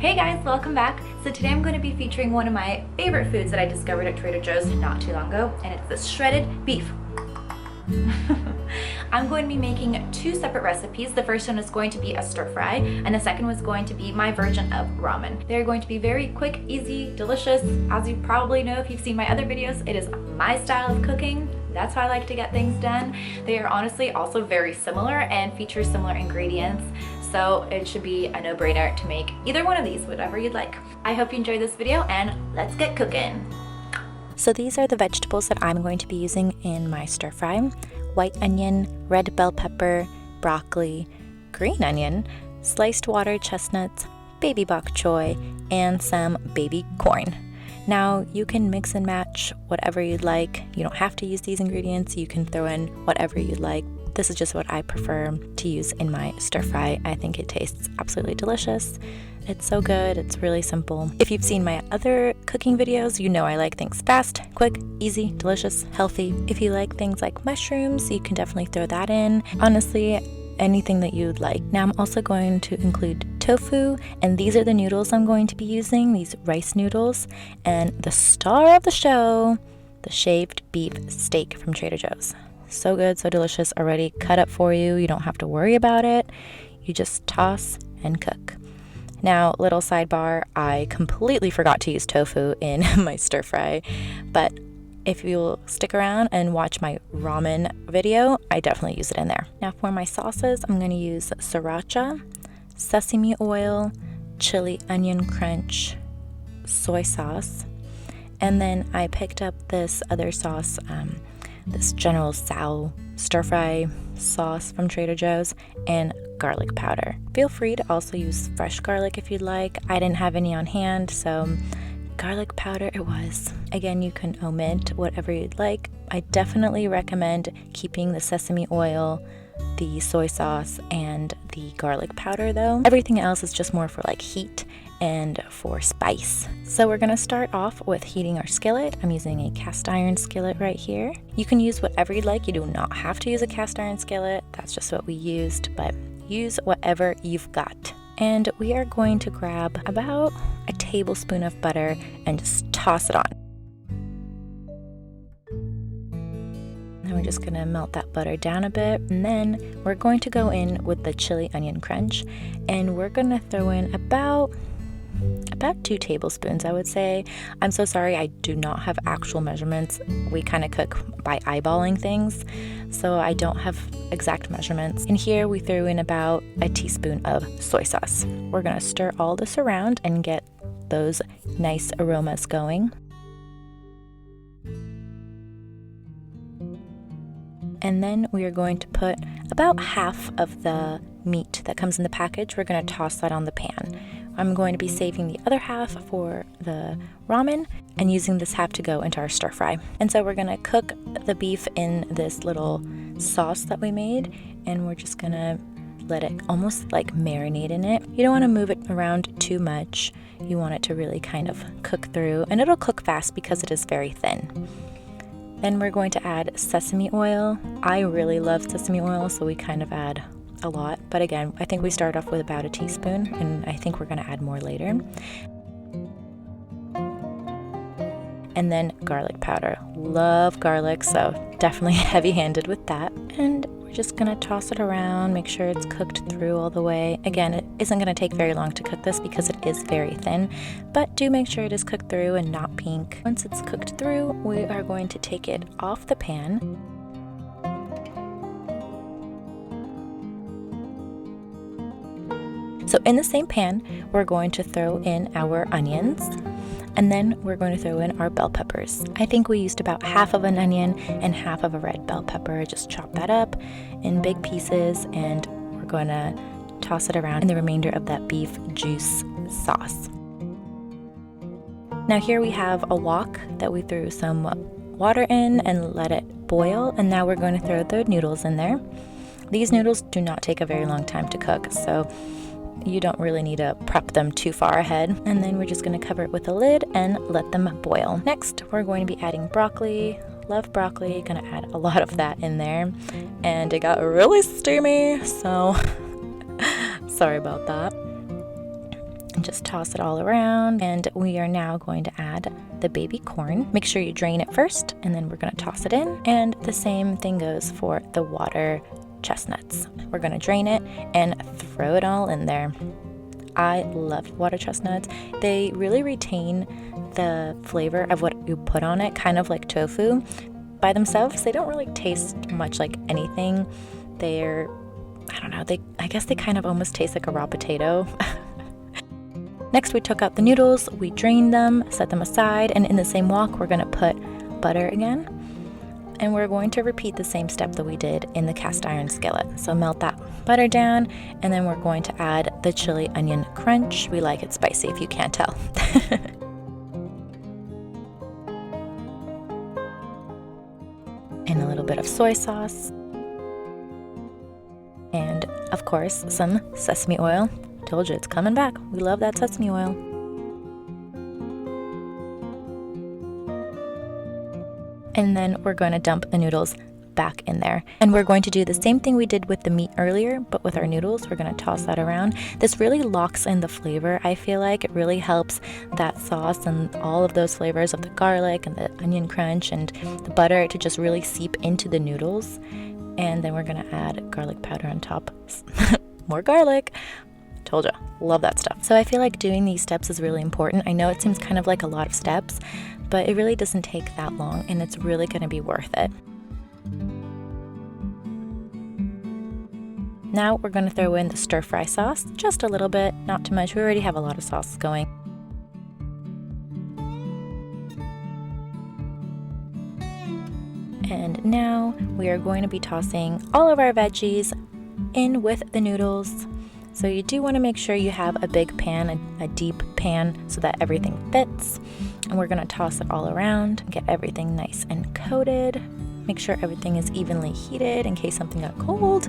Hey guys, welcome back. So today I'm going to be featuring one of my favorite foods that I discovered at Trader Joe's not too long ago, and it's the shredded beef. I'm going to be making two separate recipes. The first one is going to be a stir fry, and the second was going to be my version of ramen. They're going to be very quick, easy, delicious. As you probably know if you've seen my other videos, it is my style of cooking. That's how I like to get things done. They are honestly also very similar and feature similar ingredients, so it should be a no-brainer to make either one of these, whatever you'd like. I hope you enjoyed this video, and let's get cooking. So these are the vegetables that I'm going to be using in my stir fry. White onion, red bell pepper, broccoli, green onion, sliced water chestnuts, baby bok choy, and some baby corn. Now you can mix and match whatever you'd like. You don't have to use these ingredients. You can throw in whatever you'd like. This is just what I prefer to use in my stir fry. I think it tastes absolutely delicious. It's so good. It's really simple. If you've seen my other cooking videos, you know I like things fast, quick, easy, delicious, healthy. If you like things like mushrooms, you can definitely throw that in. Honestly, anything that you'd like. Now I'm also going to include tofu, and these are the noodles I'm going to be using, these rice noodles, and the star of the show, the shaved beef steak from Trader Joe's. So good, so delicious, already cut up for you. You don't have to worry about it. You just toss and cook. Now, little sidebar, I completely forgot to use tofu in my stir fry, but if you'll stick around and watch my ramen video, I definitely use it in there. Now for my sauces, I'm going to use sriracha, sesame oil, chili onion crunch, soy sauce, and then I picked up this other sauce, this General Tso stir fry sauce from Trader Joe's, and garlic powder. Feel free to also use fresh garlic if you'd like. I didn't have any on hand, so garlic powder it was. Again, you can omit whatever you'd like. I definitely recommend keeping the sesame oil, the soy sauce, and the garlic powder though. Everything else is just more for like heat and for spice. So we're gonna start off with heating our skillet. I'm using a cast iron skillet right here. You can use whatever you'd like. You do not have to use a cast iron skillet. That's just what we used, but use whatever you've got. And we are going to grab about a tablespoon of butter and just toss it on. Now we're just gonna melt that butter down a bit, and then we're going to go in with the chili onion crunch, and we're gonna throw in about 2 tablespoons, I would say. I'm so sorry, I do not have actual measurements. We kind of cook by eyeballing things, so I don't have exact measurements. In here, we threw in about a teaspoon of soy sauce. We're gonna stir all this around and get those nice aromas going. And then we are going to put about half of the meat that comes in the package. We're going to toss that on the pan. I'm going to be saving the other half for the ramen and using this half to go into our stir fry. And so we're going to cook the beef in this little sauce that we made, and we're just going to let it almost like marinate in it. You don't want to move it around too much. You want it to really kind of cook through, and it'll cook fast because it is very thin. Then we're going to add sesame oil. I really love sesame oil, so we kind of add a lot. But again, I think we start off with about a teaspoon, and I think we're going to add more later. And then garlic powder. Love garlic, so definitely heavy-handed with that. And we're just going to toss it around, make sure it's cooked through all the way. Again, it isn't going to take very long to cook this because it is very thin, but do make sure it is cooked through and not pink. Once it's cooked through, we are going to take it off the pan. So in the same pan, we're going to throw in our onions, and then we're going to throw in our bell peppers. I think we used about half of an onion and half of a red bell pepper. Just chop that up in big pieces, and we're going to toss it around in the remainder of that beef juice sauce. Now here we have a wok that we threw some water in and let it boil, and now we're going to throw the noodles in there. These noodles do not take a very long time to cook, so you don't really need to prep them too far ahead. And then we're just going to cover it with a lid and let them boil. Next, we're going to be adding broccoli. Love broccoli, gonna add a lot of that in there. And it got really steamy, so sorry about that. and just toss it all around. And we are now going to add the baby corn. Make sure you drain it first, and then we're going to toss it in. And the same thing goes for the water chestnuts. We're going to drain it and throw it all in there. I love water chestnuts. They really retain the flavor of what you put on it, kind of like tofu. By themselves, they don't really taste much like anything. They're, I don't know, I guess they kind of almost taste like a raw potato. Next, we took out the noodles, we drained them, set them aside, and in the same wok, we're gonna put butter again. And we're going to repeat the same step that we did in the cast iron skillet. So melt that butter down, and then we're going to add the chili onion crunch. We like it spicy, if you can't tell. And a little bit of soy sauce. And of course, some sesame oil. Told you, it's coming back. We love that sesame oil. And then we're going to dump the noodles back in there. And we're going to do the same thing we did with the meat earlier, but with our noodles. We're going to toss that around. This really locks in the flavor. I feel like it really helps that sauce and all of those flavors of the garlic and the onion crunch and the butter to just really seep into the noodles. And then we're going to add garlic powder on top. More garlic. Told ya, love that stuff. So I feel like doing these steps is really important. I know it seems kind of like a lot of steps, but it really doesn't take that long, and it's really going to be worth it. Now we're going to throw in the stir fry sauce, just a little bit, not too much. We already have a lot of sauce going. And now we are going to be tossing all of our veggies in with the noodles. So you do want to make sure you have a big pan, a deep pan, so that everything fits. And we're going to toss it all around, get everything nice and coated. Make sure everything is evenly heated in case something got cold.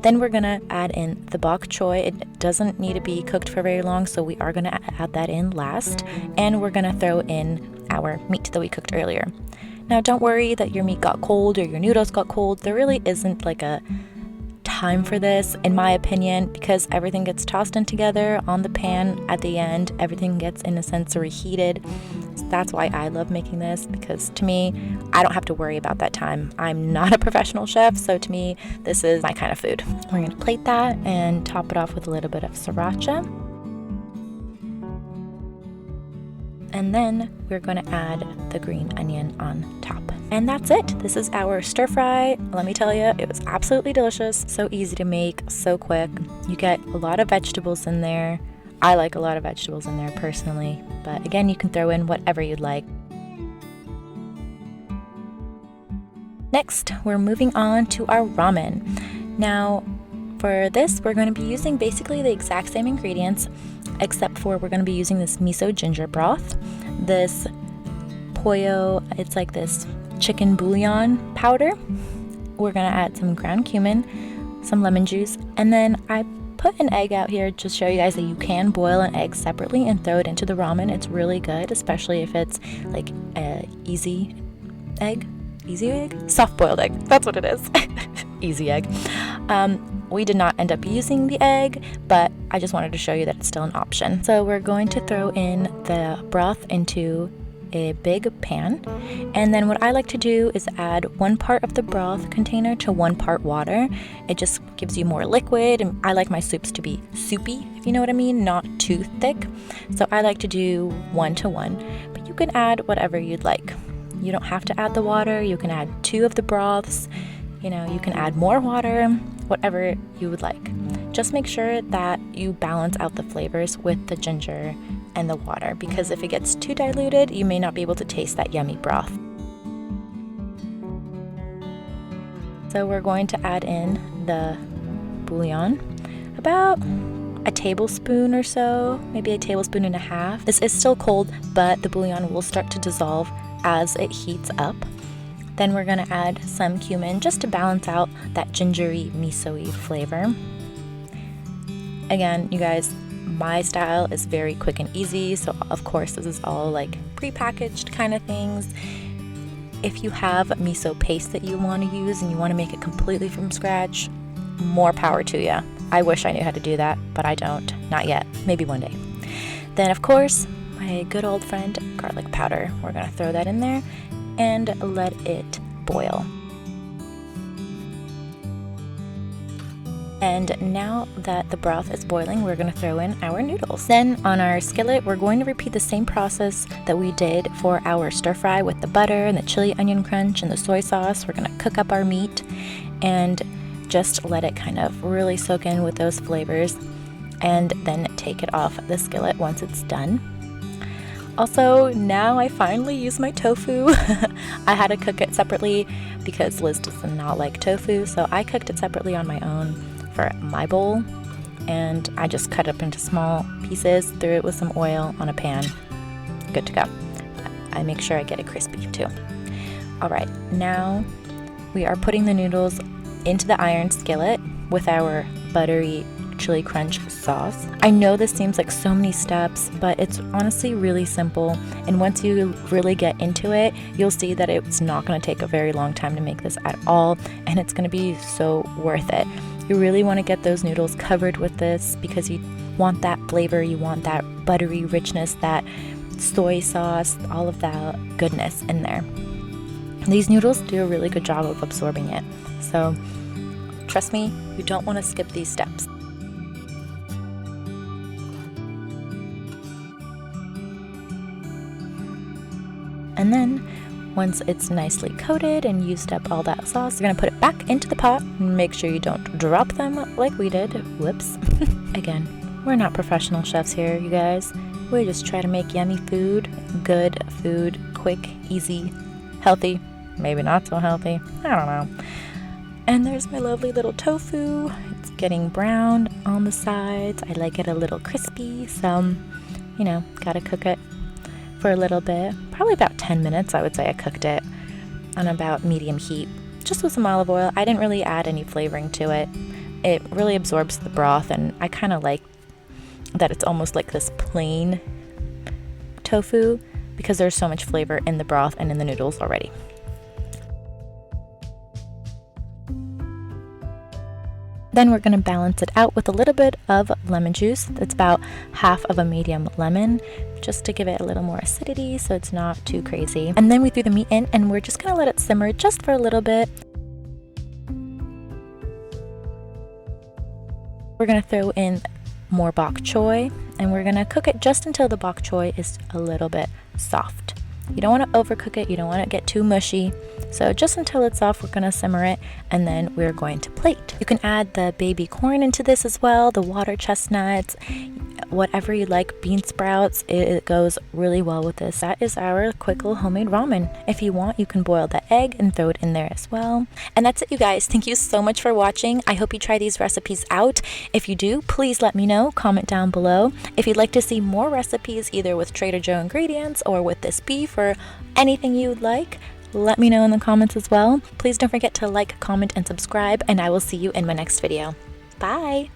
Then we're going to add in the bok choy. It doesn't need to be cooked for very long, so we are going to add that in last. And we're going to throw in our meat that we cooked earlier. Now, don't worry that your meat got cold or your noodles got cold. There really isn't like a time for this, in my opinion, because everything gets tossed in together on the pan at the end. Everything gets, in a sense, reheated. So that's why I love making this, because to me, I don't have to worry about that time. I'm not a professional chef, so to me, this is my kind of food. We're going to plate that and top it off with a little bit of sriracha. And then we're going to add the green onion on top. And that's it. This is our stir fry. Let me tell you, it was absolutely delicious. So easy to make, so quick. You get a lot of vegetables in there. I like a lot of vegetables in there personally. But again, you can throw in whatever you'd like. Next, we're moving on to our ramen. Now, for this, we're going to be using basically the exact same ingredients, except for we're going to be using this miso ginger broth, this pollo, it's like this chicken bouillon powder. We're going to add some ground cumin, some lemon juice, and then I put an egg out here to show you guys that you can boil an egg separately and throw it into the ramen. It's really good, especially if it's like a easy egg, soft-boiled egg, that's what it is. Easy egg. We did not end up using the egg, but I just wanted to show you that it's still an option. So we're going to throw in the broth into a big pan, and then what I like to do is add 1 part of the broth container to 1 part water. It just gives you more liquid, and I like my soups to be soupy, if you know what I mean, not too thick. So I like to do 1 to 1, but you can add whatever you'd like. You don't have to add the water. You can add 2 of the broths. You know, you can add more water, whatever you would like. Just make sure that you balance out the flavors with the ginger and the water, because if it gets too diluted, you may not be able to taste that yummy broth. So we're going to add in the bouillon, about a tablespoon or so, maybe a tablespoon and a half. This is still cold, but the bouillon will start to dissolve as it heats up. Then we're going to add some cumin just to balance out that gingery, miso-y flavor. Again, you guys, my style is very quick and easy, so of course this is all like pre-packaged kind of things. If you have miso paste that you want to use and you want to make it completely from scratch, more power to you. I wish I knew how to do that, but I don't. Not yet. Maybe one day. Then, of course, my good old friend, garlic powder. We're going to throw that in there and let it boil. And now that the broth is boiling, we're going to throw in our noodles. Then on our skillet, we're going to repeat the same process that we did for our stir fry with the butter and the chili onion crunch and the soy sauce. We're going to cook up our meat and just let it kind of really soak in with those flavors, and then take it off the skillet once it's done. Also, now I finally use my tofu. I had to cook it separately because Liz does not like tofu, so I cooked it separately on my own for my bowl, and I just cut it up into small pieces, threw it with some oil on a pan. Good to go. I make sure I get it crispy too. Alright, now we are putting the noodles into the iron skillet with our buttery chili crunch sauce. I know this seems like so many steps, but it's honestly really simple, and once you really get into it, you'll see that it's not going to take a very long time to make this at all, and it's going to be so worth it. You really want to get those noodles covered with this because you want that flavor, you want that buttery richness, that soy sauce, all of that goodness in there. These noodles do a really good job of absorbing it, so trust me, you don't want to skip these steps. And then, once it's nicely coated and used up all that sauce, you're going to put it back into the pot and make sure you don't drop them like we did. Whoops. Again, we're not professional chefs here, you guys. We just try to make yummy food, good food, quick, easy, healthy, maybe not so healthy. I don't know. And there's my lovely little tofu. It's getting browned on the sides. I like it a little crispy, so, you know, gotta cook it for a little bit, probably about 10 minutes. I would say I cooked it on about medium heat, just with some olive oil. I didn't really add any flavoring to it. It really absorbs the broth, and I kind of like that it's almost like this plain tofu because there's so much flavor in the broth and in the noodles already. Then we're going to balance it out with a little bit of lemon juice. That's about half of a medium lemon, just to give it a little more acidity so it's not too crazy. And then we threw the meat in, and we're just going to let it simmer just for a little bit. We're going to throw in more bok choy, and we're going to cook it just until the bok choy is a little bit soft. You don't want to overcook it, you don't want it to get too mushy. So just until it's soft, we're going to simmer it, and then we're going to plate. You can add the baby corn into this as well, the water chestnuts, whatever you like, bean sprouts. It goes really well with this. That is our quick little homemade ramen. If you want, you can boil the egg and throw it in there as well. And that's it, you guys. Thank you so much for watching. I hope you try these recipes out. If you do, please let me know. Comment down below. If you'd like to see more recipes, either with Trader Joe ingredients or with this beef or anything you would like, let me know in the comments as well. Please don't forget to like, comment, and subscribe, and I will see you in my next video. Bye!